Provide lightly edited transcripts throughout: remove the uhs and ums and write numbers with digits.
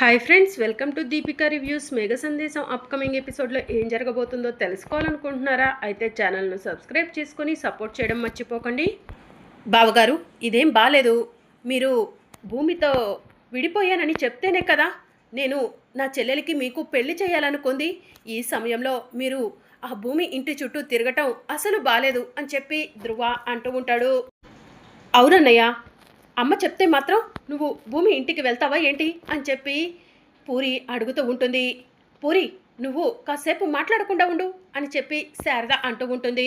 Hi friends, welcome to Deepika reviews. మేఘ సందేశం upcoming ఎపిసోడ్లో ఏం జరగబోతుందో తెలుసుకోవాలనుకుంటున్నారా? అయితే ఛానల్ను సబ్స్క్రైబ్ చేసుకొని సపోర్ట్ చేయడం మర్చిపోకండి. బావగారు, ఇదేం బాలేదు. మీరు భూమితో విడిపోయానని చెప్తేనే కదా నేను నా చెల్లెలికి మీకు పెళ్లి చేయాలనుకుంది. ఈ సమయంలో మీరు ఆ భూమి ఇంటి చుట్టూ తిరగటం అసలు బాలేదు అని చెప్పి ధృవ అంటూ ఉంటాడు. అవునన్నయ్య, అమ్మ చెప్తే మాత్రం నువ్వు భూమి ఇంటికి వెళ్తావా ఏంటి అని చెప్పి పూరి అడుగుతూ ఉంటుంది. పూరి, నువ్వు కాసేపు మాట్లాడకుండా ఉండు అని చెప్పి శారద అంటూ ఉంటుంది.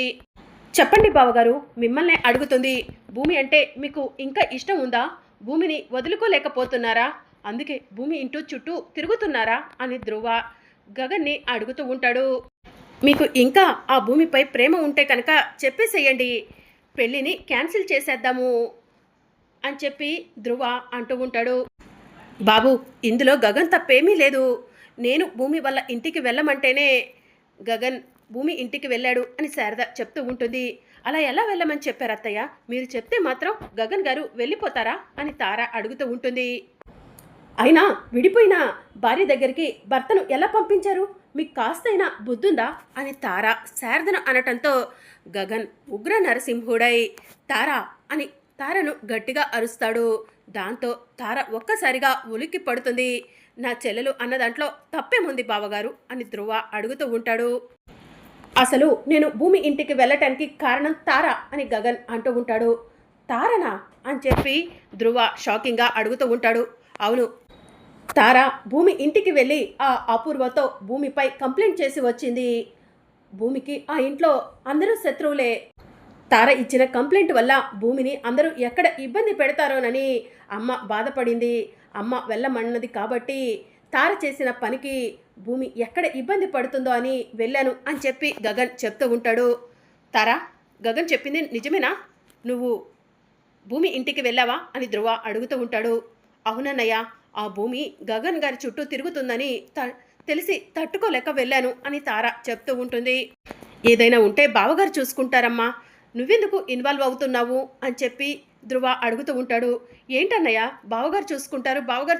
చెప్పండి బావగారు, మిమ్మల్ని అడుగుతుంది. భూమి అంటే మీకు ఇంకా ఇష్టం ఉందా? భూమిని వదులుకోలేకపోతున్నారా? అందుకే భూమి ఇంటూ చుట్టూ తిరుగుతున్నారా అని ధృవ గగన్ని అడుగుతూ ఉంటాడు. మీకు ఇంకా ఆ భూమిపై ప్రేమ ఉంటే కనుక చెప్పేసేయండి, పెళ్ళిని క్యాన్సిల్ చేసేద్దాము అని చెప్పి ధృవ అంటూ ఉంటాడు. బాబు, ఇందులో గగన్ తప్పేమీ లేదు. నేను భూమి వల్ల ఇంటికి వెళ్ళమంటేనే గగన్ భూమి ఇంటికి వెళ్ళాడు అని శారద చెప్తూ ఉంటుంది. అలా ఎలా వెళ్ళమని చెప్పారు అత్తయ్య? మీరు చెప్తే మాత్రం గగన్ గారు వెళ్ళిపోతారా అని తార అడుగుతూ ఉంటుంది. అయినా విడిపోయిన భార్య దగ్గరికి భర్తను ఎలా పంపించారు? మీకు కాస్తైనా బుద్ధుందా అని తార శారదను అనటంతో గగన్ ఉగ్ర నరసింహుడై తారా అని తారను గట్టిగా అరుస్తాడు. దాంతో తార ఒక్కసారిగా ఉలిక్కి పడుతుంది. నా చెల్లెలు అన్న దాంట్లో తప్పేముంది బావగారు అని ధృవ అడుగుతూ ఉంటాడు. అసలు నేను భూమి ఇంటికి వెళ్ళటానికి కారణం తార అని గగన్ అంటూ ఉంటాడు. తారనా అని చెప్పి ధృవ షాకింగ్గా అడుగుతూ ఉంటాడు. అవును, తార భూమి ఇంటికి వెళ్ళి ఆ అపూర్వతో భూమిపై కంప్లైంట్ చేసి వచ్చింది. భూమికి ఆ ఇంట్లో అందరూ శత్రువులే. తార ఇచ్చిన కంప్లైంట్ వల్ల భూమిని అందరూ ఎక్కడ ఇబ్బంది పెడతారోనని అమ్మ బాధపడింది. అమ్మ వెళ్ళమన్నది కాబట్టి తార చేసిన పనికి భూమి ఎక్కడ ఇబ్బంది పడుతుందో అని వెళ్ళాను అని చెప్పి గగన్ చెప్తూ ఉంటాడు. తారా, గగన్ చెప్పింది నిజమేనా? నువ్వు భూమి ఇంటికి వెళ్ళావా అని ధృవ అడుగుతూ ఉంటాడు. అవునన్నయ్య, ఆ భూమి గగన్ గారి చుట్టూ తిరుగుతుందని తెలిసి తట్టుకోలేక వెళ్ళాను అని తార చెప్తూ ఉంటుంది. ఏదైనా ఉంటే బావగారు చూసుకుంటారమ్మా, నువ్వెందుకు ఇన్వాల్వ్ అవుతున్నావు అని చెప్పి ధృవ అడుగుతూ ఉంటాడు. ఏంటన్నయ్య, బావగారు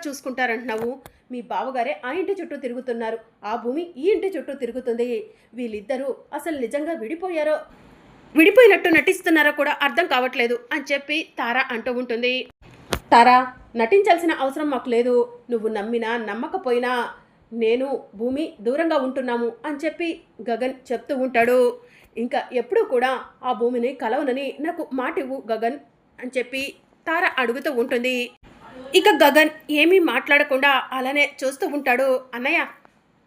చూసుకుంటారు అంటున్నావు? మీ బావగారే ఆ ఇంటి చుట్టూ తిరుగుతున్నారు, ఆ భూమి ఈ ఇంటి చుట్టూ తిరుగుతుంది. వీళ్ళిద్దరూ అసలు నిజంగా విడిపోయినట్టు నటిస్తున్నారో కూడా అర్థం కావట్లేదు అని చెప్పి తార అంటూ ఉంటుంది. తారా, నటించాల్సిన అవసరం మాకు లేదు. నువ్వు నమ్మినా నమ్మకపోయినా నేను భూమి దూరంగా ఉంటున్నాము అని చెప్పి గగన్ చెప్తూ ఉంటాడు. ఇంకా ఎప్పుడూ కూడా ఆ భూమిని కలవనని నాకు మాట ఇవ్వు గగన్ అని చెప్పి తార అడుగుతూ ఉంటుంది. ఇక గగన్ ఏమీ మాట్లాడకుండా అలానే చూస్తూ ఉంటాడు. అన్నయ్య,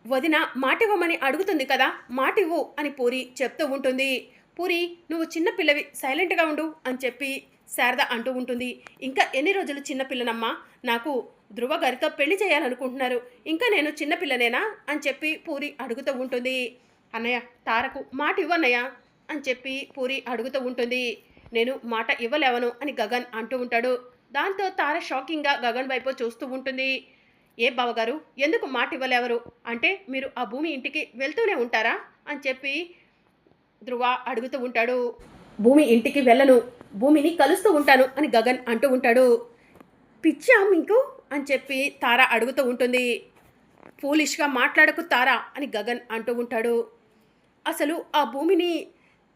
వదిన మాట ఇవ్వమని అడుగుతుంది కదా, మాట ఇవ్వు అని పూరి చెప్తూ ఉంటుంది. పూరి, నువ్వు చిన్నపిల్లవి, సైలెంట్గా ఉండు అని చెప్పి శారద అంటూ ఉంటుంది. ఇంకా ఎన్ని రోజులు చిన్నపిల్లనమ్మా? నాకు ధృవ గారితో పెళ్లి చేయాలనుకుంటున్నారు, ఇంకా నేను చిన్నపిల్లనేనా అని చెప్పి పూరి అడుగుతూ ఉంటుంది. అన్నయ్య, తారకు మాట ఇవ్వన్నయ్య అని చెప్పి పూరి అడుగుతూ ఉంటుంది. నేను మాట ఇవ్వలేవను అని గగన్ అంటూ ఉంటాడు. దాంతో తార షాకింగ్గా గగన్ వైపు చూస్తూ ఉంటుంది. ఏ బావగారు, ఎందుకు మాట ఇవ్వలేవరు? అంటే మీరు ఆ భూమి ఇంటికి వెళ్తూనే ఉంటారా అని చెప్పి ధృవ అడుగుతూ ఉంటాడు. భూమి ఇంటికి వెళ్ళను, భూమిని కలుస్తూ ఉంటాను అని గగన్ అంటూ ఉంటాడు. పిచ్చా మీకు అని చెప్పి తార అడుగుతూ ఉంటుంది. ఫూలిష్గా మాట్లాడకు తారా అని గగన్ అంటూ ఉంటాడు. అసలు ఆ భూమిని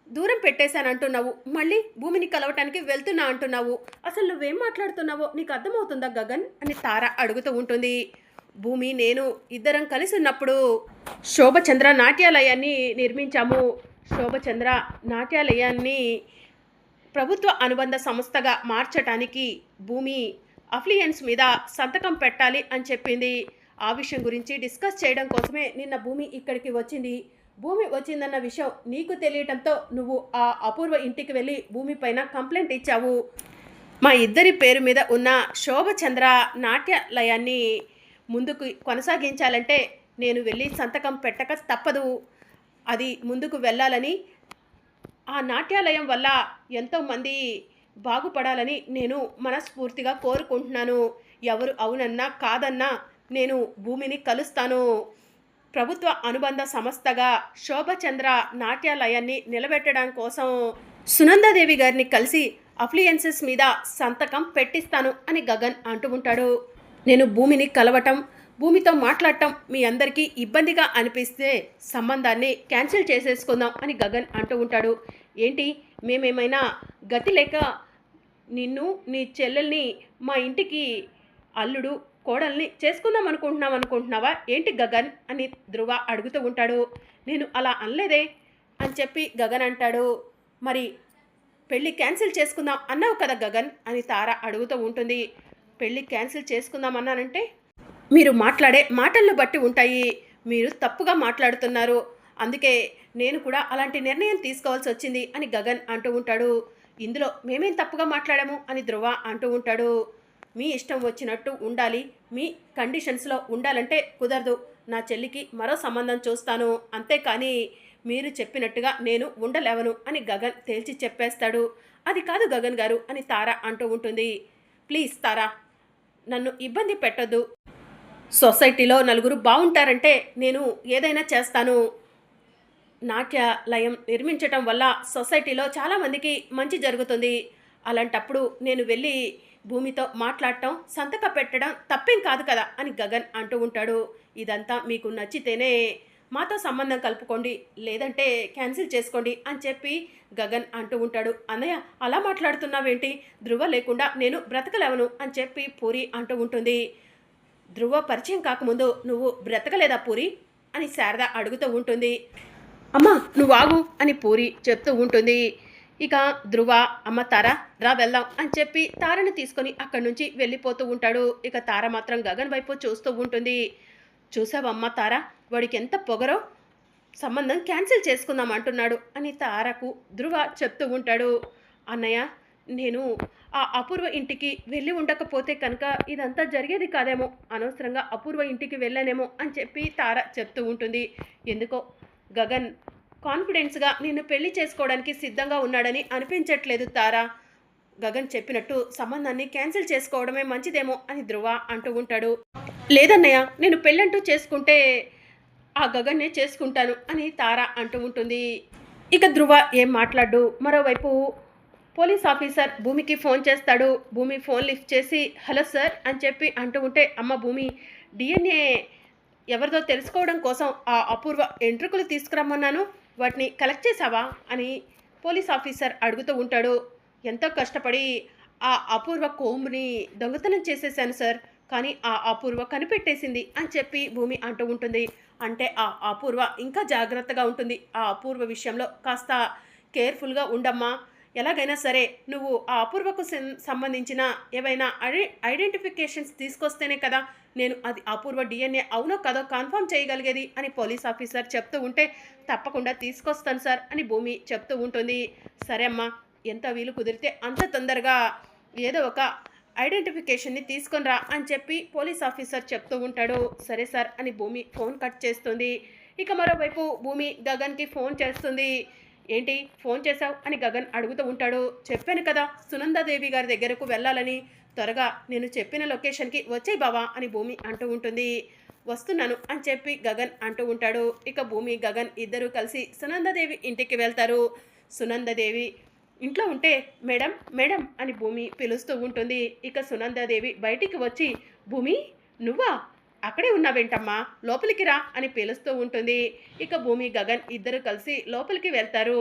దూరం పెట్టేశానంటున్నావు, మళ్ళీ భూమిని కలవటానికి వెళ్తున్నా అంటున్నావు. అసలు నువ్వేం మాట్లాడుతున్నావో నీకు అర్థమవుతుందా గగన్ అని తార అడుగుతూ ఉంటుంది. భూమి నేను ఇద్దరం కలిసి ఉన్నప్పుడు శోభచంద్ర నాట్యాలయాన్ని నిర్మించాము. శోభచంద్ర నాట్యాలయాన్ని ప్రభుత్వ అనుబంధ సంస్థగా మార్చటానికి భూమి అఫ్లియన్స్ మీద సంతకం పెట్టాలి అని చెప్పింది. ఆ విషయం గురించి డిస్కస్ చేయడం కోసమే నిన్న భూమి ఇక్కడికి వచ్చింది. భూమి వచ్చిందన్న విషయం నీకు తెలియటంతో నువ్వు ఆ అపూర్వ ఇంటికి వెళ్ళి భూమి పైన కంప్లైంట్ ఇచ్చావు. మా ఇద్దరి పేరు మీద ఉన్న శోభచంద్ర నాట్యాలయాన్ని ముందుకు కొనసాగించాలంటే నేను వెళ్ళి సంతకం పెట్టక తప్పదు. అది ముందుకు వెళ్ళాలని, ఆ నాట్యాలయం వల్ల ఎంతోమంది బాగుపడాలని నేను మనస్ఫూర్తిగా కోరుకుంటున్నాను. ఎవరు అవునన్నా కాదన్నా నేను భూమిని కలుస్తాను. ప్రభుత్వ అనుబంధ సంస్థగా శోభచంద్ర నాట్యాలయాన్ని నిలబెట్టడం కోసం సునందాదేవి గారిని కలిసి అఫ్లియన్సెస్ మీద సంతకం పెట్టిస్తాను అని గగన్ అంటూ ఉంటాడు. నేను భూమిని కలవటం, భూమితో మాట్లాడటం మీ అందరికీ ఇబ్బందిగా అనిపిస్తే సంబంధాన్ని క్యాన్సిల్ చేసేసుకుందాం అని గగన్ అంటూ ఉంటాడు. ఏంటి, మేమేమైనా గతి లేక నిన్ను నీ చెల్లెల్ని మా ఇంటికి అల్లుడు కోడల్ని చేసుకుందాం అనుకుంటున్నావా ఏంటి గగన్ అని ధ్రువ అడుగుతూ ఉంటాడు. నేను అలా అనలేదే అని చెప్పి గగన్ అంటాడు. మరి పెళ్ళి క్యాన్సిల్ చేసుకుందాం అన్నావు కదా గగన్ అని తార అడుగుతూ ఉంటుంది. పెళ్ళి క్యాన్సిల్ చేసుకుందాం అన్నానంటే మీరు మాట్లాడే మాటలను బట్టి ఉంటాయి. మీరు తప్పుగా మాట్లాడుతున్నారు, అందుకే నేను కూడా అలాంటి నిర్ణయం తీసుకోవాల్సి వచ్చింది అని గగన్ అంటూ ఉంటాడు. ఇందులో మేమేం తప్పుగా మాట్లాడాము అని ధ్రువ అంటూ ఉంటాడు. మీ ఇష్టం వచ్చినట్టు ఉండాలి, మీ కండిషన్స్లో ఉండాలంటే కుదరదు. నా చెల్లికి మరో సంబంధం చూస్తాను, అంతేకాని మీరు చెప్పినట్టుగా నేను ఉండలేవను అని గగన్ తేల్చి చెప్పేస్తాడు. అది కాదు గగన్ గారు అని తార అంటూ ఉంటుంది. ప్లీజ్ తారా, నన్ను ఇబ్బంది పెట్టొద్దు. సొసైటీలో నలుగురు బాగుంటారంటే నేను ఏదైనా చేస్తాను. నాట్యాలయం నిర్మించటం వల్ల సొసైటీలో చాలామందికి మంచి జరుగుతుంది. అలాంటప్పుడు నేను వెళ్ళి భూమితో మాట్లాడటం, సంతక పెట్టడం తప్పేం కాదు కదా అని గగన్ అంటూ ఉంటాడు. ఇదంతా మీకు నచ్చితేనే మాతో సంబంధం కలుపుకోండి, లేదంటే క్యాన్సిల్ చేసుకోండి అని చెప్పి గగన్ అంటూ ఉంటాడు. అన్నయ్య అలా మాట్లాడుతున్నావేంటి, ధ్రువ లేకుండా నేను బ్రతకలేవను అని చెప్పి పూరి అంటూ ఉంటుంది. ధ్రువ పరిచయం కాకముందు నువ్వు బ్రతకలేదా పూరి అని శారద అడుగుతూ ఉంటుంది. అమ్మా నువ్వు ఆగు అని పూరి చెప్తూ ఉంటుంది. ఇక ధ్రువ అమ్మ తార రా వెళ్దాం అని చెప్పి తారని తీసుకొని అక్కడి నుంచి వెళ్ళిపోతూ ఉంటాడు. ఇక తార మాత్రం గగన్ వైపు చూస్తూ ఉంటుంది. చూసావమ్మ తార, వాడికి ఎంత పొగరో, సంబంధం క్యాన్సిల్ చేసుకుందాం అంటున్నాడు అని తారకు ధ్రువ చెప్తూ ఉంటాడు. అన్నయ్య నేను ఆ అపూర్వ ఇంటికి వెళ్ళి ఉండకపోతే కనుక ఇదంతా జరిగేది కాదేమో, అనవసరంగా అపూర్వ ఇంటికి వెళ్ళానేమో అని చెప్పి తార చెప్తూ ఉంటుంది. ఎందుకో గగన్ కాన్ఫిడెన్స్గా నిన్ను పెళ్లి చేసుకోవడానికి సిద్ధంగా ఉన్నాడని అనిపించట్లేదు తారా. గగన్ చెప్పినట్టు సంబంధాన్ని క్యాన్సిల్ చేసుకోవడమే మంచిదేమో అని ధ్రువ అంటూ ఉంటాడు. లేదన్నయ్య, నేను పెళ్ళంటూ చేసుకుంటే ఆ గగన్నే చేసుకుంటాను అని తార అంటూ ఉంటుంది. ఇక ధ్రువ ఏం మాట్లాడు. మరోవైపు పోలీస్ ఆఫీసర్ భూమికి ఫోన్ చేస్తాడు. భూమి ఫోన్ లిఫ్ట్ చేసి హలో సార్ అని చెప్పి అంటూ ఉంటే, అమ్మ భూమి, డిఎన్ఏ ఎవరిదో తెలుసుకోవడం కోసం ఆ అపూర్వ ఎంట్రుకలు తీసుకురమ్మన్నాను, వాటిని కలెక్ట్ చేసావా అని పోలీస్ ఆఫీసర్ అడుగుతూ ఉంటాడు. ఎంతో కష్టపడి ఆ అపూర్వ కోంబుని దొంగతనం చేసేసాను సార్, కానీ ఆ అపూర్వ కనిపెట్టేసింది అని చెప్పి భూమి అంటూ ఉంటుంది. అంటే ఆ అపూర్వ ఇంకా జాగ్రత్తగా ఉంటుంది, ఆ అపూర్వ విషయంలో కాస్త కేర్ఫుల్గా ఉండమ్మా. ఎలాగైనా సరే నువ్వు ఆ అపూర్వకు సంబంధించిన ఏవైనా ఐడెంటిఫికేషన్స్ తీసుకొస్తేనే కదా నేను అది అపూర్వ డిఎన్ఏ అవునో కదో కన్ఫర్మ్ చేయగలిగేది అని పోలీస్ ఆఫీసర్ చెప్తూ ఉంటే, తప్పకుండా తీసుకొస్తాను సార్ అని భూమి చెప్తూ ఉంటుంది. సరే అమ్మా, ఎంత వీలు కుదిరితే అంత తొందరగా ఏదో ఒక ఐడెంటిఫికేషన్ని తీసుకొని రా అని చెప్పి పోలీస్ ఆఫీసర్ చెప్తూ ఉంటాడు. సరే సార్ అని భూమి ఫోన్ కట్ చేస్తుంది. ఇక మరోవైపు భూమి గగన్కి ఫోన్ చేస్తుంది. ఏంటి ఫోన్ చేశావు అని గగన్ అడుగుతూ ఉంటాడు. చెప్పాను కదా సునందాదేవి గారి దగ్గరకు వెళ్ళాలని, త్వరగా నేను చెప్పిన లొకేషన్కి వచ్చేయి బావా అని భూమి అంటూ ఉంటుంది. వస్తున్నాను అని చెప్పి గగన్ అంటూ ఉంటాడు. ఇక భూమి గగన్ ఇద్దరూ కలిసి సునందాదేవి ఇంటికి వెళ్తారు. సునందాదేవి ఇంట్లో ఉంటే మేడం మేడం అని భూమి పిలుస్తూ ఉంటుంది. ఇక సునందాదేవి బయటికి వచ్చి, భూమి నువ్వా, అక్కడే ఉన్నావేంటమ్మా, లోపలికి రా అని పిలుస్తూ ఉంటుంది. ఇక భూమి గగన్ ఇద్దరు కలిసి లోపలికి వెళ్తారు.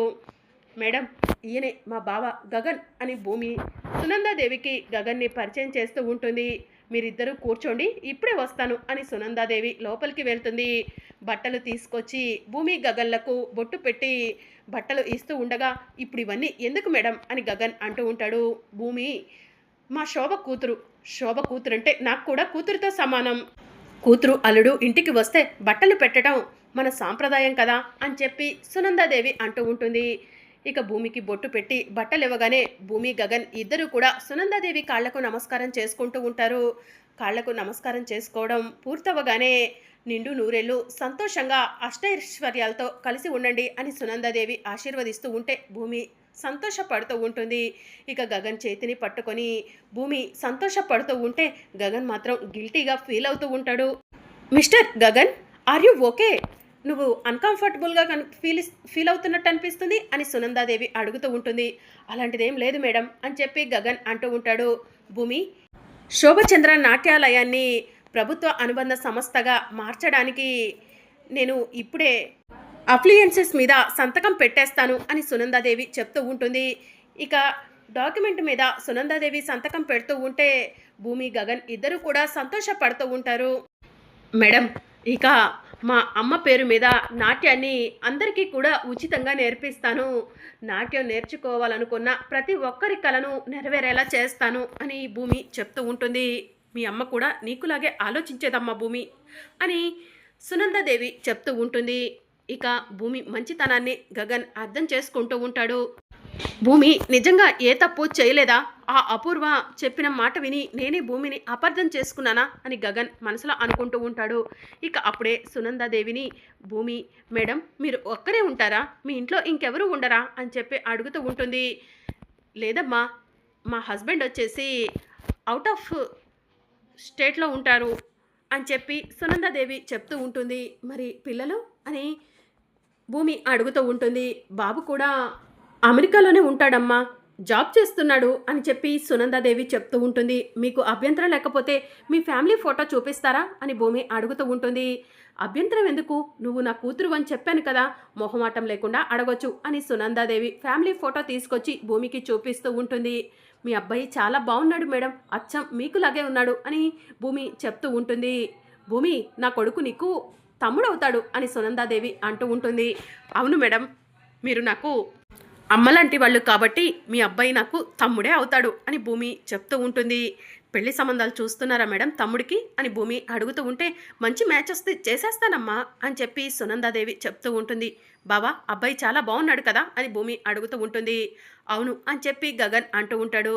మేడం ఈయనే మా బావ గగన్ అని భూమి సునందాదేవికి గగన్ని పరిచయం చేస్తూ ఉంటుంది. మీరిద్దరూ కూర్చోండి, ఇప్పుడే వస్తాను అని సునందాదేవి లోపలికి వెళ్తుంది. బట్టలు తీసుకొచ్చి భూమి గగన్లకు బొట్టు పెట్టి బట్టలు ఇస్తూ ఉండగా, ఇప్పుడు ఇవన్నీ ఎందుకు మేడం అని గగన్ అంటూ ఉంటాడు. భూమి మా శోభ కూతురు అంటే నాకు కూడా కూతురుతో సమానం, కూతురు అల్లుడు ఇంటికి వస్తే బట్టలు పెట్టడం మన సాంప్రదాయం కదా అని చెప్పి సునందాదేవి అంటూ ఉంటుంది. ఇక భూమికి బొట్టు పెట్టి బట్టలు ఇవ్వగానే భూమి గగన్ ఇద్దరు కూడా సునందాదేవి కాళ్లకు నమస్కారం చేసుకుంటూ ఉంటారు. కాళ్లకు నమస్కారం చేసుకోవడం పూర్తవగానే, నిండు నూరేళ్ళు సంతోషంగా అష్టైశ్వర్యాలతో కలిసి ఉండండి అని సునందాదేవి ఆశీర్వదిస్తూ ఉంటే భూమి సంతోషపడుతూ ఉంటుంది. ఇక గగన్ చేతిని పట్టుకొని భూమి సంతోషపడుతూ ఉంటే గగన్ మాత్రం గిల్టీగా ఫీల్ అవుతూ ఉంటాడు. Mister Gagan, are you okay? నువ్వు అన్కంఫర్టబుల్గా ఫీల్ అవుతున్నట్టు అనిపిస్తుంది అని సునందాదేవి అడుగుతూ ఉంటుంది. అలాంటిదేం లేదు మేడం అని చెప్పి గగన్ అంటూ ఉంటాడు. భూమి శోభచంద్ర నాట్యాలయాన్ని ప్రభుత్వ అనుబంధ సంస్థగా మార్చడానికి నేను ఇప్పుడే అప్లియన్సెస్ మీద సంతకం పెట్టేస్తాను అని సునందాదేవి చెప్తూ ఉంటుంది. ఇక డాక్యుమెంట్ మీద సునందాదేవి సంతకం పెడుతూ ఉంటే భూమి గగన్ ఇద్దరు కూడా సంతోషపడుతూ ఉంటారు. మేడం, ఇక మా అమ్మ పేరు మీద నాట్యాన్ని అందరికీ కూడా ఉచితంగా నేర్పిస్తాను. నాట్యం నేర్చుకోవాలనుకున్న ప్రతి ఒక్కరి కలను నెరవేరేలా చేస్తాను అని భూమి చెప్తూ ఉంటుంది. మీ అమ్మ కూడా నీకులాగే ఆలోచించేదమ్మా భూమి అని సునందాదేవి చెప్తూ ఉంటుంది. ఇక భూమి మంచితనాన్ని గగన్ అర్థం చేసుకుంటూ ఉంటాడు. భూమి నిజంగా ఏ తప్పు చేయలేదా? ఆ అపూర్వ చెప్పిన మాట విని నేనే భూమిని అపార్థం చేసుకున్నానా అని గగన్ మనసులో అనుకుంటూ ఉంటాడు. ఇక అప్పుడే సునందాదేవిని భూమి, మేడం మీరు ఒక్కరే ఉంటారా? మీ ఇంట్లో ఇంకెవరూ ఉండరా అని చెప్పి అడుగుతూ ఉంటుంది. లేదమ్మా, మా హస్బెండ్ వచ్చేసి అవుట్ ఆఫ్ స్టేట్లో ఉంటారు అని చెప్పి సునందాదేవి చెప్తూ ఉంటుంది. మరి పిల్లలు అని భూమి అడుగుతూ ఉంటుంది. బాబు కూడా అమెరికాలోనే ఉంటాడమ్మా, జాబ్ చేస్తున్నాడు అని చెప్పి సునందాదేవి చెప్తూ ఉంటుంది. మీకు అభ్యంతరం లేకపోతే మీ ఫ్యామిలీ ఫోటో చూపిస్తారా అని భూమి అడుగుతూ ఉంటుంది. అభ్యంతరం ఎందుకు, నువ్వు నా కూతురు అని చెప్పాను కదా, మొహమాటం లేకుండా అడగొచ్చు అని సునందాదేవి ఫ్యామిలీ ఫోటో తీసుకొచ్చి భూమికి చూపిస్తూ ఉంటుంది. మీ అబ్బాయి చాలా బాగున్నాడు మేడం, అచ్చం మీకులాగే ఉన్నాడు అని భూమి చెప్తూ ఉంటుంది. భూమి, నా కొడుకు నీకు తమ్ముడు అవుతాడు అని సునందాదేవి అంటూ ఉంటుంది. అవును మేడం, మీరు నాకు అమ్మలాంటి వాళ్ళు కాబట్టి మీ అబ్బాయి నాకు తమ్ముడే అవుతాడు అని భూమి చెప్తూ ఉంటుంది. పెళ్లి సంబంధాలు చూస్తున్నారా మేడం తమ్ముడికి అని భూమి అడుగుతూ ఉంటే మంచి మ్యాచ్ వస్తే చేసేస్తానమ్మా అని చెప్పి సునందాదేవి చెప్తూ ఉంటుంది. బావా, అబ్బాయి చాలా బాగున్నాడు కదా అని భూమి అడుగుతూ ఉంటుంది. అవును అని చెప్పి గగన్ అంటూ ఉంటాడు.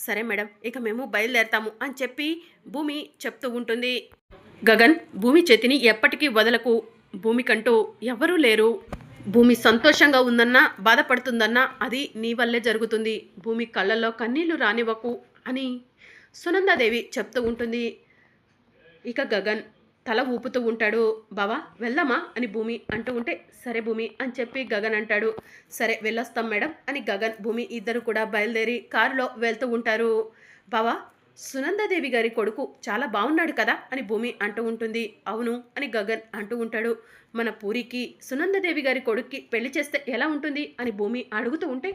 సరే మేడం, ఇక మేము బయలుదేరతాము అని చెప్పి భూమి చెప్తూ ఉంటుంది. గగన్, భూమి చేతిని ఎప్పటికీ వదలకు, భూమికంటూ ఎవరూ లేరు. భూమి సంతోషంగా ఉందన్నా బాధపడుతుందన్నా అది నీ వల్లే జరుగుతుంది. భూమి కళ్ళల్లో కన్నీళ్లు రానివ్వకు అని సునందాదేవి చెప్తూ ఉంటుంది. ఇక గగన్ తల ఊపుతూ ఉంటాడు. బావా వెళ్దామా అని భూమి అంటూ ఉంటే సరే భూమి అని చెప్పి గగన్ అంటాడు. సరే వెళ్ళొస్తాం మేడం అని గగన్ భూమి ఇద్దరు కూడా బయలుదేరి కారులో వెళ్తూ ఉంటారు. బావా, సునందాదేవి గారి కొడుకు చాలా బాగున్నాడు కదా అని భూమి అంటూ ఉంటుంది. అవును అని గగన్ అంటూ ఉంటాడు. మన పూరికి సునందాదేవి గారి కొడుక్కి పెళ్లి చేస్తే ఎలా ఉంటుంది అని భూమి అడుగుతూ ఉంటే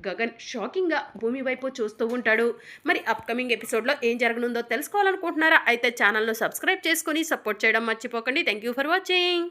గగన్ షాకింగ్గా భూమి వైపు చూస్తూ ఉంటాడు. మరి అప్కమింగ్ ఎపిసోడ్లో ఏం జరగనుందో తెలుసుకోవాలనుకుంటున్నారా? అయితే ఛానల్ను సబ్స్క్రైబ్ చేసుకొని సపోర్ట్ చేయడం మర్చిపోకండి. Thank you for watching.